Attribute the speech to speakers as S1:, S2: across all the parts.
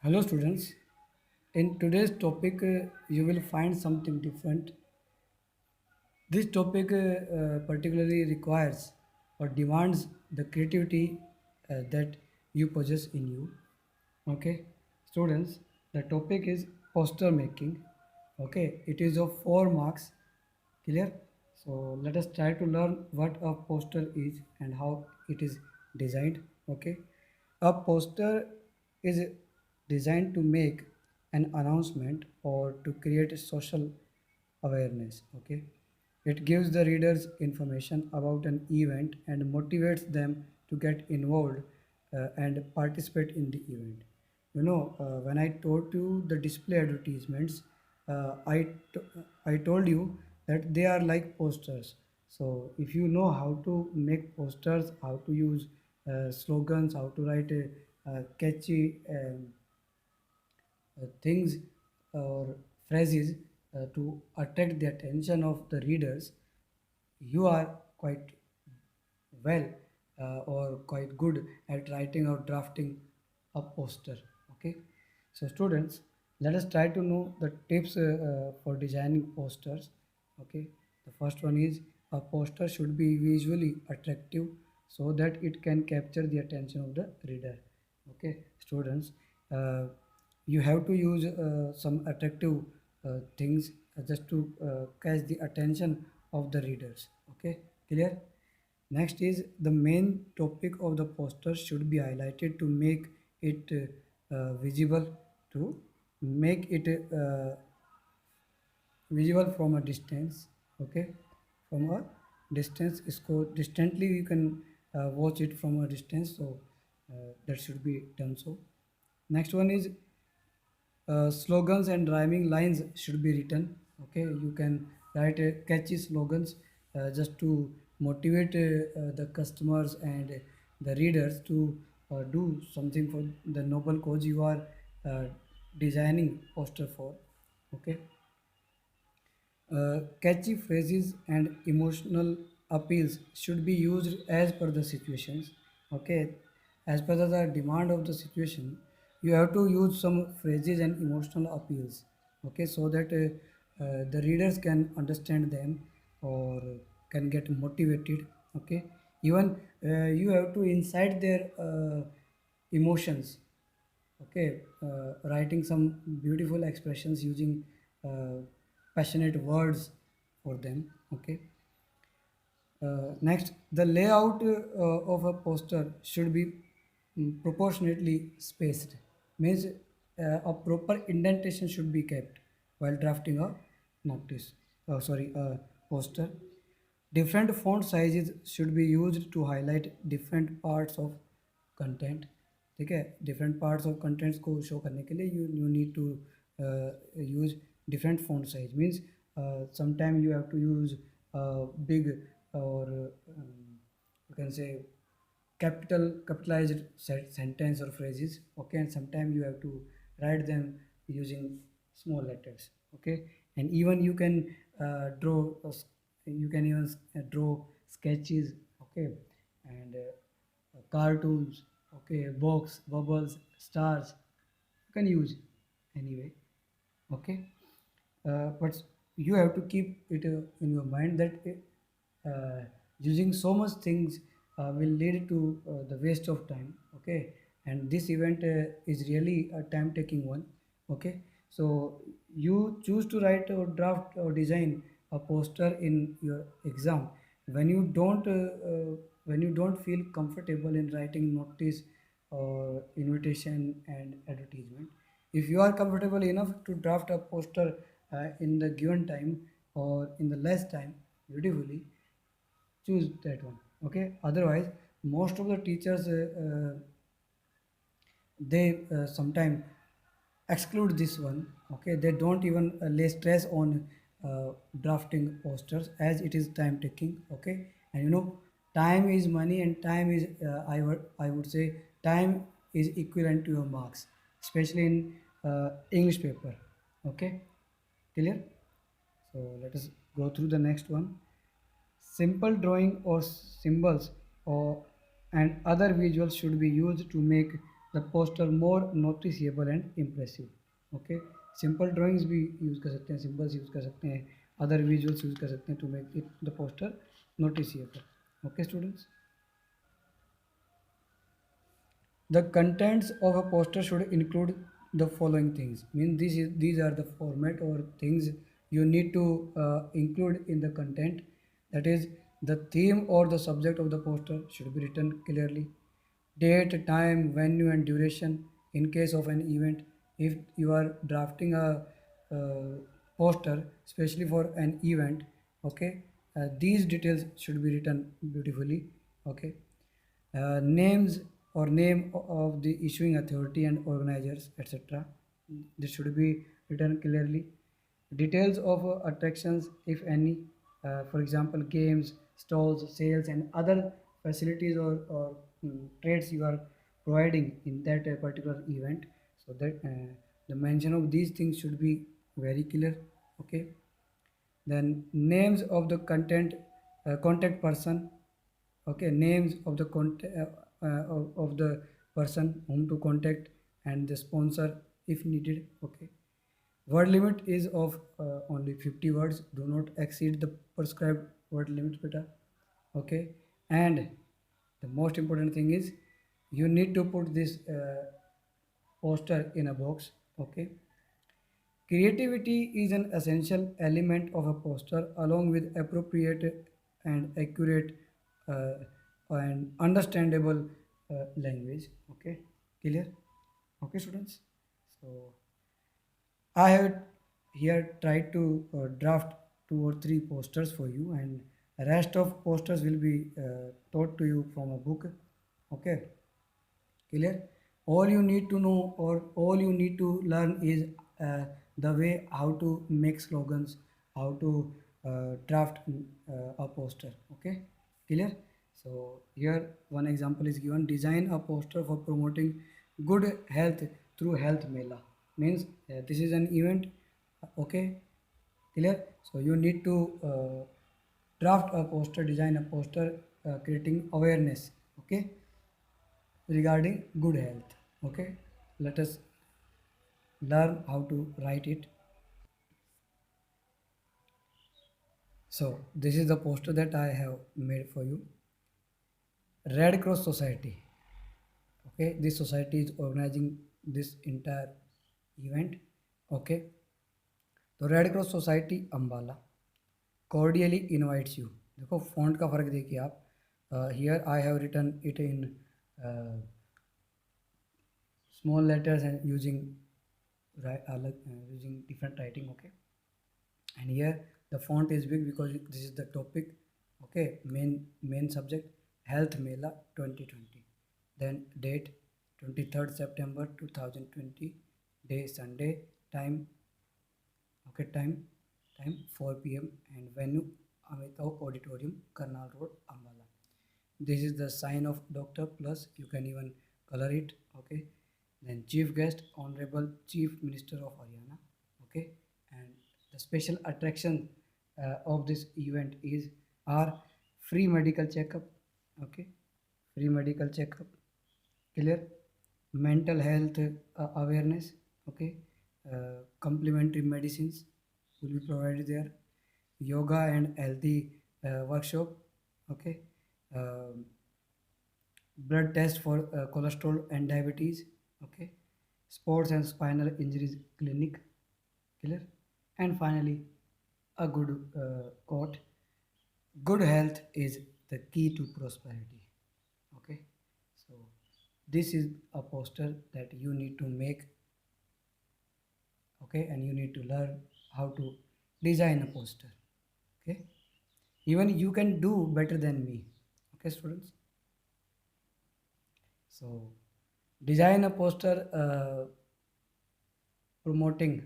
S1: Hello students, in today's topic you will find something different. This topic particularly requires or demands the creativity that you possess in you. Okay, students, the topic is poster making. Okay, it is of 4 marks. Clear? So let us try to learn what a poster is and how it is designed. Okay, a poster is designed to make an announcement or to create social awareness. Okay, it gives the readers information about an event and motivates them to get involved and participate in the event. When I told you the display advertisements, uh, I, t- I told you that they are like posters. So if you know how to make posters, how to use slogans, how to write catchy things or phrases to attract the attention of the readers, you are quite well or quite good at writing or drafting a poster. Okay, so students, let us try to know the tips for designing posters. Okay, the first one is a poster should be visually attractive so that it can capture the attention of the reader. Okay, students, uh, you have to use some attractive things just to catch the attention of the readers. Okay, clear? Next is the main topic of the poster should be highlighted to make it visible, to make it visible from a distance. Okay, from a distance, so distantly you can watch it from a distance. So that should be done. So next one is slogans and rhyming lines should be written. Okay, you can write catchy slogans just to motivate the customers and the readers to do something for the noble cause you are uh, designing poster for. Okay, catchy phrases and emotional appeals should be used as per the situations. Okay, as per the demand of the situation, you have to use some phrases and emotional appeals. Okay, so that the readers can understand them or can get motivated. Okay, even you have to incite their emotions. Okay, writing some beautiful expressions using passionate words for them. Okay, next, the layout of a poster should be proportionately spaced. Means a proper indentation should be kept while drafting a notice. A poster. Different font sizes should be used to highlight different parts of content. ठीक है, different parts of contents को show करने के लिए you need to use different font size. Means sometime you have to use big or you can say capitalized sentence or phrases. Okay, and sometimes you have to write them using small letters. Okay, and even you can draw you can even draw sketches. Okay, and cartoons. Okay, box bubbles, stars, you can use anyway. Okay, but you have to keep it in your mind that using so much things will lead to the waste of time. Okay, and this event is really a time taking one. Okay, so you choose to write or draft or design a poster in your exam when you don't feel comfortable in writing notice or invitation and advertisement. If you are comfortable enough to draft a poster in the given time or in the less time beautifully, choose that one. Okay, otherwise most of the teachers they sometimes exclude this one. Okay, they don't even lay stress on drafting posters as it is time taking. Okay, and time is money and time is I would say time is equivalent to your marks, especially in English paper. Okay, clear? So let us go through the next one. Simple drawing or symbols or and other visuals should be used to make the poster more noticeable and impressive. Okay, simple drawings भी use कर सकते हैं, symbols use कर सकते हैं, other visuals use कर सकते हैं to make it the poster noticeable. Okay students, the contents of a poster should include the following things. Mean these are the format or things you need to include in the content. That is, the theme or the subject of the poster should be written clearly. Date, time, venue and duration in case of an event. If you are drafting a poster especially for an event, okay, these details should be written beautifully. Okay, names or name of the issuing authority and organizers, etc. This should be written clearly. Details of attractions, if any, for example, games, stalls, sales, and other facilities or trades you are providing in that particular event. So that the mention of these things should be very clear. Okay. Then names of the contact person. Okay, names of the of the person whom to contact and the sponsor if needed. Okay, word limit is of only 50 words. Do not exceed the prescribed word limit, beta. Okay, and the most important thing is you need to put this poster in a box. Okay, creativity is an essential element of a poster, along with appropriate and accurate uh, and understandable language. Okay, clear? Okay, students. So I have here tried to draft 2 or 3 posters for you, and rest of posters will be taught to you from a book. Okay, clear. All you need to know or all you need to learn is the way how to make slogans, how to draft a poster. Okay, clear. So here one example is given: design a poster for promoting good health through health mela. Means this is an event. Okay, clear. So you need to draft a poster, design a poster, creating awareness. Okay, regarding good health. Okay, let us learn how to write it. So this is the poster that I have made for you. Red Cross Society. Okay, this society is organizing this entire event. Okay, तो red cross society Ambala cordially invites you. देखो font का फ़र्क देखिए आप. Here I have written it in small letters and using using different writing. Okay, and here the font is big because this is the topic. Okay, main subject, health mela 2020. Then date 23rd September 2020, day Sunday, time, okay, time 4 p.m. and venue Amitav Auditorium, Karnal Road, Ambala. This is the sign of doctor, plus you can even color it. Okay, then chief guest, honorable chief minister of Haryana. Okay, and the special attraction of this event is our free medical checkup. Okay, free medical checkup, clear. Mental health awareness. Okay, complementary medicines will be provided there. Yoga and healthy workshop. Okay, um, blood test for cholesterol and diabetes. Okay, sports and spinal injuries clinic, clear. And finally, a good quote: good health is the key to prosperity. Okay, so this is a poster that you need to make. Okay, and you need to learn how to design a poster. Okay, even you can do better than me. Okay students, so design a poster promoting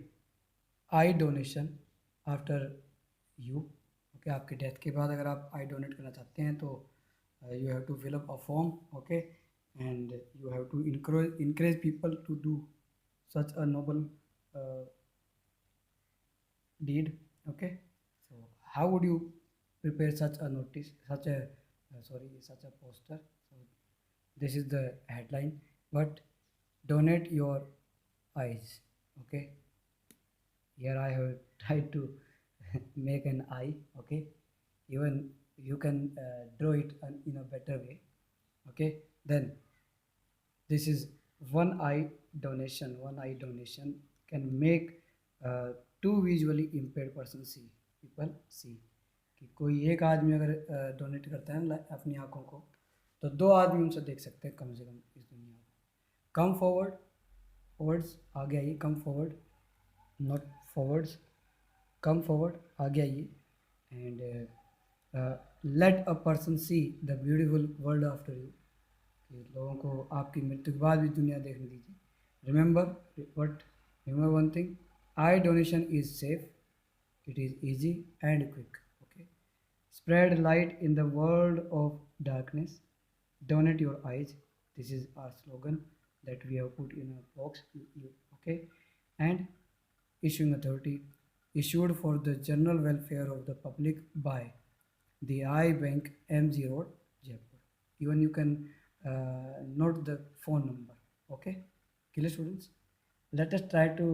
S1: I donation after you. Okay, आपके death के बाद अगर आप आई donate करना चाहते हैं तो you have to fill up a form. Okay, and you have to encourage people to do such a noble deed. Okay, so how would you prepare such a notice, such a such a poster? So this is the headline. But donate your eyes. Okay, here I have tried to make an eye. Okay, even you can draw it in a better way. Okay, then this is one eye donation can make uh, two visually impaired person see people see कि कोई एक आदमी अगर donate करता है ना अपनी आंखों को तो दो आदमी उनसे देख सकते हैं कम से कम इस दुनिया में. कम फॉरवर्ड, फॉरवर्ड्स आगे आइए, come forward, not forwards, come forward आगे आइए. And let a person see the beautiful world after you, कि लोगों को आपकी मृत्यु के बाद भी दुनिया देखने दीजिए. Remember what remember one thing, I donation is safe, it is easy and quick. Okay, spread light in the world of darkness, donate your eyes. This is our slogan that we have put in a box. Okay, and issuing authority issued for the general welfare of the public by the I Bank, MG Road, Jaipur. Even you can note the phone number. Okay, clear students? Let us try to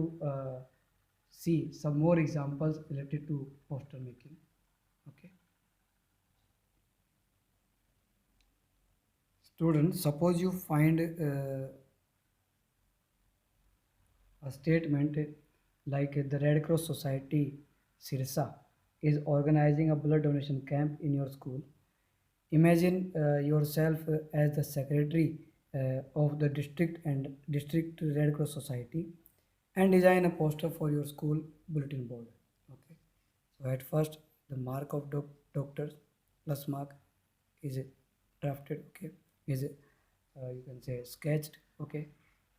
S1: see some more examples related to poster making. Okay, students, suppose you find a statement like the Red Cross Society Sirsa is organizing a blood donation camp in your school. Imagine yourself as the secretary of the district Red Cross Society and design a poster for your school bulletin board. Okay, so at first the mark of doctors plus mark is drafted. Okay, is you can say sketched. Okay,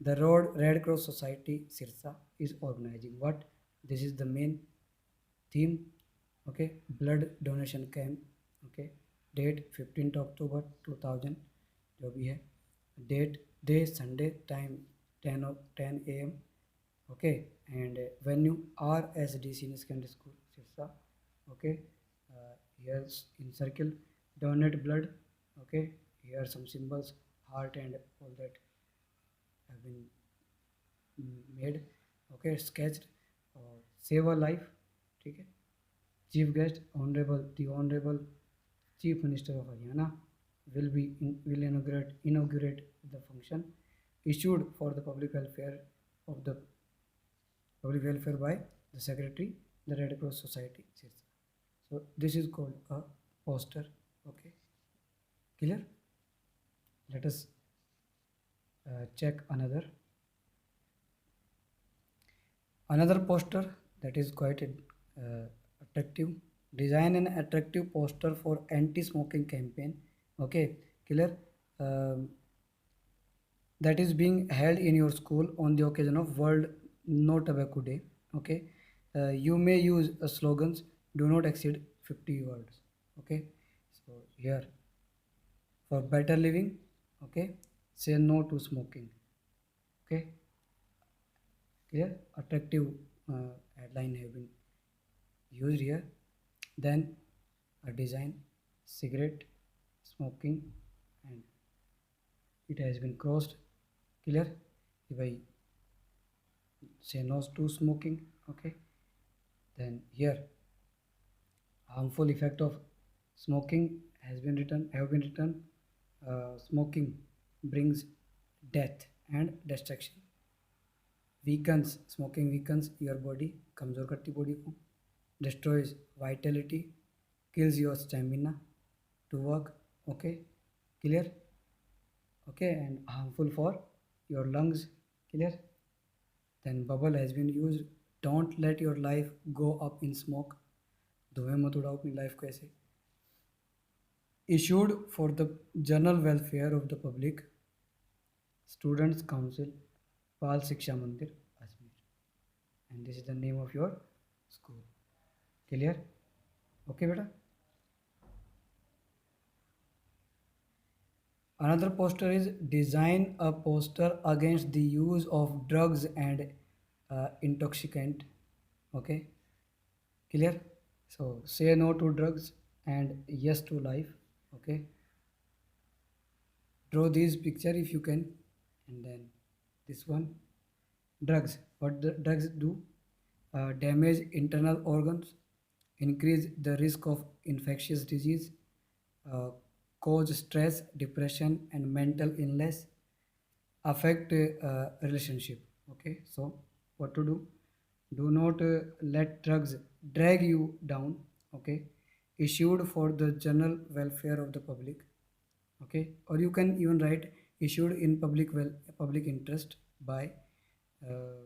S1: the road Red Cross Society Sirsa is organizing what? This is the main theme. Okay, blood donation camp. Okay, date 15th October 2000 जो भी है, date day Sunday, time 10 AM. Okay, and venue RSD Senior Secondary School Sirsa. Okay, here's in circle donate blood. Okay, here are some symbols, heart and all that have been made. Okay, sketched और save a life. ठीक है, chief guest honorable the honorable chief minister of Haryana will inaugurate the function, issued for the public welfare by the secretary the Red Cross Society Sirsa. So this is called a poster. Okay, clear? Let us check another poster that is quite attractive. Design an attractive poster for anti-smoking campaign. Okay, clear? That is being held in your school on the occasion of World No Tobacco Day. Okay, you may use slogans, do not exceed 50 words. Okay, so here for better living. Okay, say no to smoking. Okay, clear? Attractive headline have been used here. Then a design cigarette smoking and it has been crossed. Clear? If I say no to smoking. Okay, then here harmful effect of smoking have been written. Smoking brings death and destruction. Smoking weakens your body, कमजोर करती body को, destroys vitality, kills your stamina to work. Okay, clear? Okay, and harmful for your lungs. Clear? Then bubble has been used. Don't let your life go up in smoke. धुएं मत उड़ाओ अपनी life को ऐसे. Issued for the general welfare of the public, Students Council, Pal Shiksha Mandir, Ajmer. And this is the name of your school. Clear? Okay, beta. Another poster is design a poster against the use of drugs and intoxicant. Okay, clear? So say no to drugs and yes to life. Okay, draw this picture if you can, and then This one, drugs. What the drugs do? Damage internal organs, increase the risk of infectious disease, uh, cause stress, depression, and mental illness, affect relationship. Okay, so what to do? Do not let drugs drag you down. Okay, issued for the general welfare of the public. Okay, or you can even write issued in public interest by uh,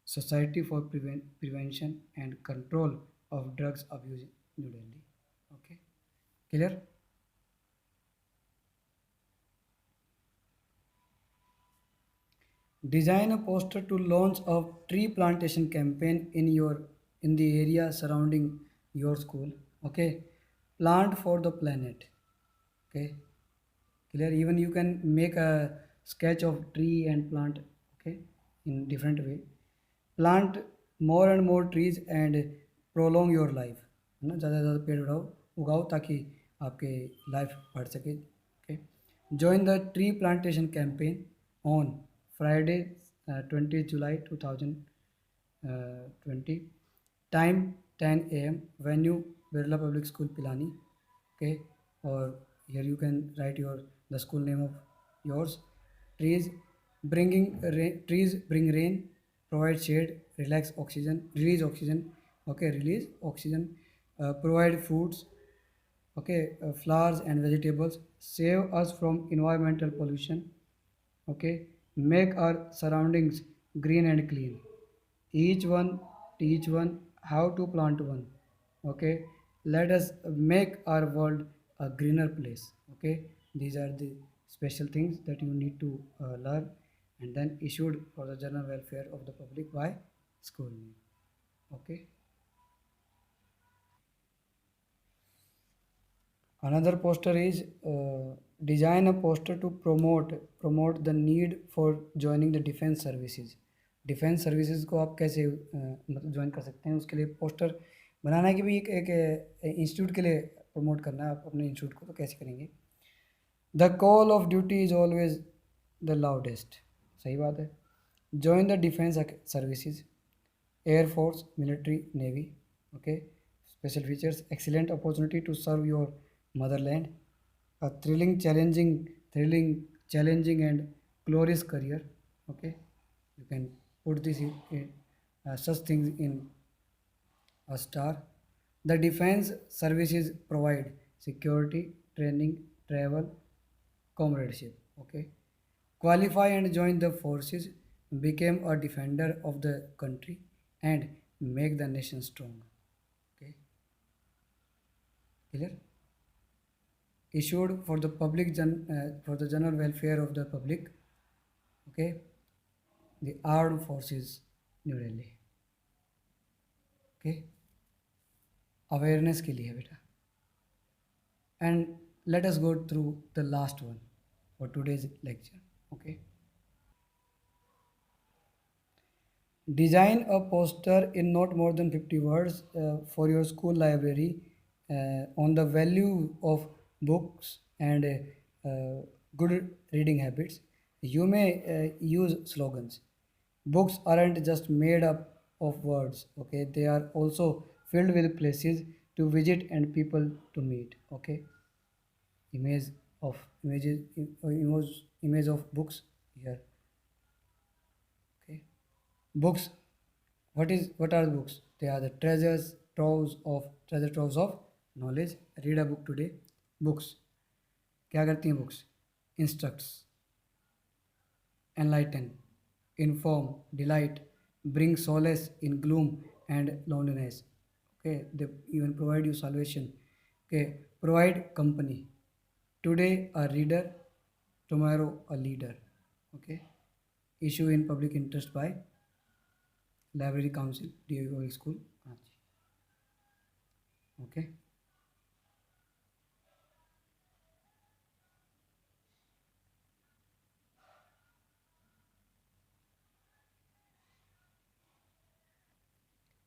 S1: Society for Prevention and Control of Drugs Abuse, New Delhi. Okay, clear? Design a poster to launch a tree plantation campaign in the area surrounding your school. Okay, plant for the planet. Okay, clear. Even you can make a sketch of tree and plant. Okay, in different way. Plant more and more trees and prolong your life. है ना, ज़्यादा से ज़्यादा पेड़ उगाओ उगाओ ताकि आपके life बढ़ सके. Okay, join the tree plantation campaign on Friday, 20 July 2020. Time 10 a.m. Venue Birla Public School Pilani. Okay, or here you can write your the school name of yours. Trees trees bring rain, provide shade, relax oxygen, release oxygen. Okay, release oxygen. Provide foods. Okay, flowers and vegetables save us from environmental pollution. Okay, make our surroundings green and clean. Each one teach one how to plant one. Okay, let us make our world a greener place. Okay, these are the special things that you need to learn, and then issued for the general welfare of the public by school name. Okay, another poster is design a poster to promote the need for joining the defense services. Defence services को आप कैसे मतलब join कर सकते हैं, उसके लिए poster बनाना है कि भी एक इंस्टीट्यूट के लिए प्रमोट करना है आप अपने इंस्टीट्यूट को, तो कैसे करेंगे. The call of duty is always the loudest. सही बात है. Join the defence services, air force, military, navy. Okay, special features, excellent opportunity to serve your motherland, a thrilling, challenging and glorious career. Okay, you can put such things in a star. The defense services provide security, training, travel, comradeship. Okay, qualify and join the forces, become a defender of the country and make the nation strong. Okay, clear. Issued for the for the general welfare of the public. Okay, the armed forces, New Delhi. Okay, awareness के लिए है बेटा. And let us go through the last one for today's lecture. Okay, design a poster in not more than 50 words for your school library on the value of books and good reading habits. You may use slogans. Books aren't just made up of words. Okay, they are also filled with places to visit and people to meet. Okay, image of images, image of books here. Okay, books. What are books? They are the treasure troves of knowledge. Read a book today. Books क्या करती हैं books? Instructs, enlighten, inform, delight, bring solace in gloom and loneliness. Okay, they even provide you salvation. Okay, provide company. Today a reader, tomorrow a leader. Okay, issue in public interest by Library Council, DAV Public School, Ranchi. Okay.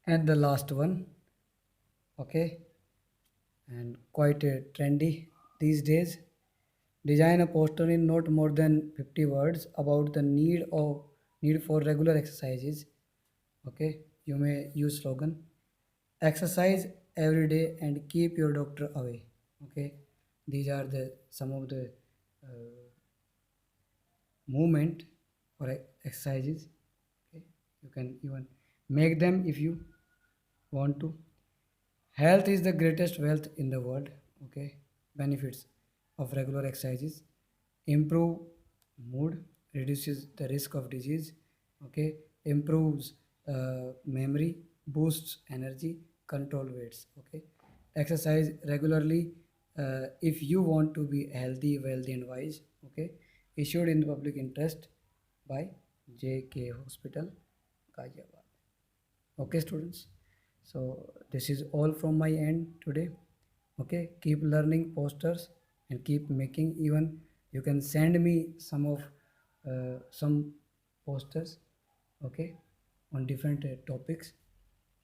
S1: And the last one. Okay, and quite trendy these days. Design a poster in not more than 50 words about the need of need for regular exercises. Okay, you may use slogan: exercise every day and keep your doctor away. Okay, these are the some of the uh, movement or exercises. Okay, you can even make them if you want to. Health is the greatest wealth in the world. Okay, benefits of regular exercises: improve mood, reduces the risk of disease. Okay, improves memory, boosts energy, control weights. Okay, exercise regularly if you want to be healthy, wealthy, and wise. Okay, issued in the public interest by JK Hospital, Ghaziabad. Okay, students. So this is all from my end today. Okay, keep learning posters and keep making. Even you can send me some posters. Okay, on different topics.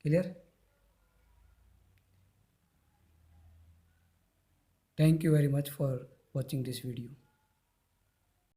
S1: Clear? Thank you very much for watching this video.